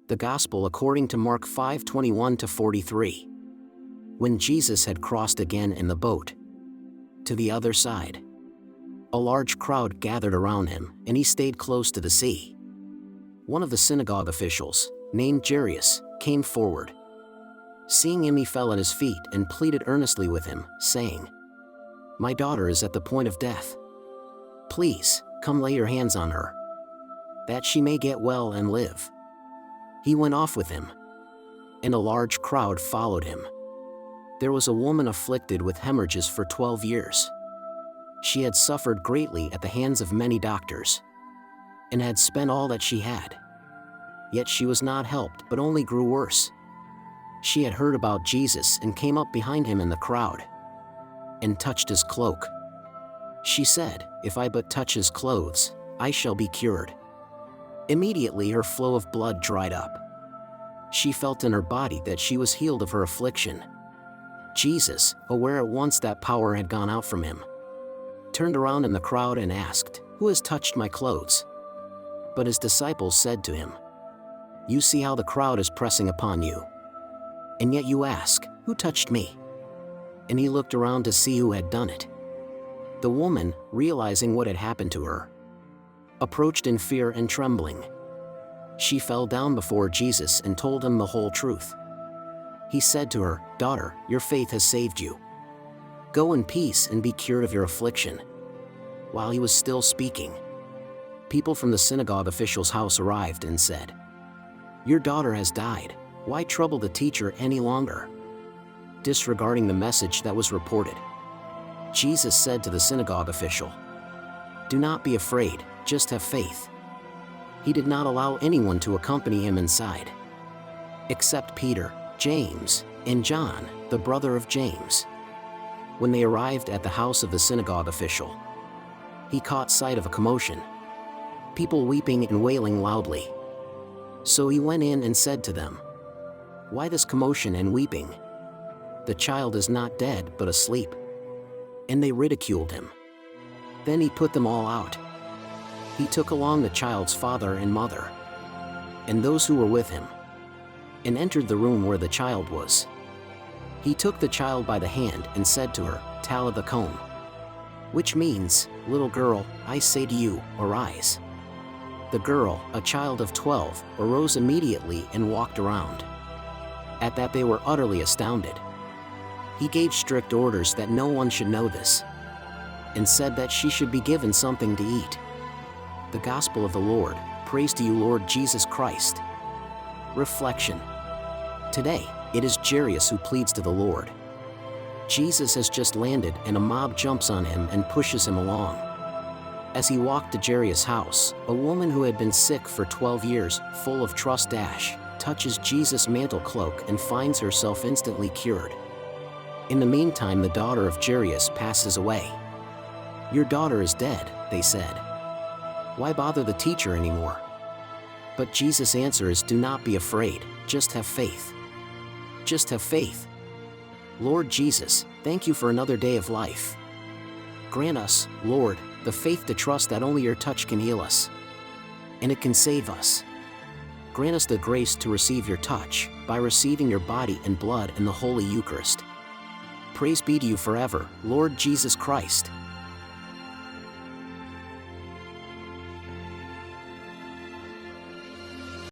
The Gospel according to Mark 5:21-43. When Jesus had crossed again in the boat to the other side, a large crowd gathered around him, and he stayed close to the sea. One of the synagogue officials, named Jairus, came forward. Seeing him, he fell at his feet and pleaded earnestly with him, saying, "My daughter is at the point of death. Please, come lay your hands on her, that she may get well and live." He went off with him, and a large crowd followed him. There was a woman afflicted with hemorrhages for 12 years. She had suffered greatly at the hands of many doctors, and had spent all that she had. Yet she was not helped, but only grew worse. She had heard about Jesus and came up behind him in the crowd, and touched his cloak. She said, "If I but touch his clothes, I shall be cured." Immediately her flow of blood dried up. She felt in her body that she was healed of her affliction. Jesus, aware at once that power had gone out from him, turned around in the crowd and asked, "Who has touched my clothes?" But his disciples said to him, "You see how the crowd is pressing upon you, and yet you ask, 'Who touched me?'" And he looked around to see who had done it. The woman, realizing what had happened to her, approached in fear and trembling. She fell down before Jesus and told him the whole truth. He said to her, "Daughter, your faith has saved you. Go in peace and be cured of your affliction." While he was still speaking, people from the synagogue official's house arrived and said, "Your daughter has died. Why trouble the teacher any longer?" Disregarding the message that was reported, Jesus said to the synagogue official, "Do not be afraid, just have faith." He did not allow anyone to accompany him inside, except Peter, James, and John, the brother of James. When they arrived at the house of the synagogue official, he caught sight of a commotion, people weeping and wailing loudly. So he went in and said to them, "Why this commotion and weeping? The child is not dead, but asleep." And they ridiculed him. Then he put them all out. He took along the child's father and mother, and those who were with him, and entered the room where the child was. He took the child by the hand and said to her, "Talitha koum," which means, "Little girl, I say to you, arise." The girl, a child of 12, arose immediately and walked around. At that they were utterly astounded. He gave strict orders that no one should know this, and said that she should be given something to eat. The Gospel of the Lord. Praise to you, Lord Jesus Christ. Reflection. Today, it is Jairus who pleads to the Lord. Jesus has just landed and a mob jumps on him and pushes him along. As he walked to Jairus' house, a woman who had been sick for 12 years, full of trust, touches Jesus' mantle cloak and finds herself instantly cured. In the meantime, the daughter of Jairus passes away. "Your daughter is dead," they said. "Why bother the teacher anymore?" But Jesus' answer is, "Do not be afraid, just have faith." Just have faith. Lord Jesus, thank you for another day of life. Grant us, Lord, the faith to trust that only your touch can heal us, and it can save us. Grant us the grace to receive your touch, by receiving your body and blood in the Holy Eucharist. Praise be to you forever, Lord Jesus Christ.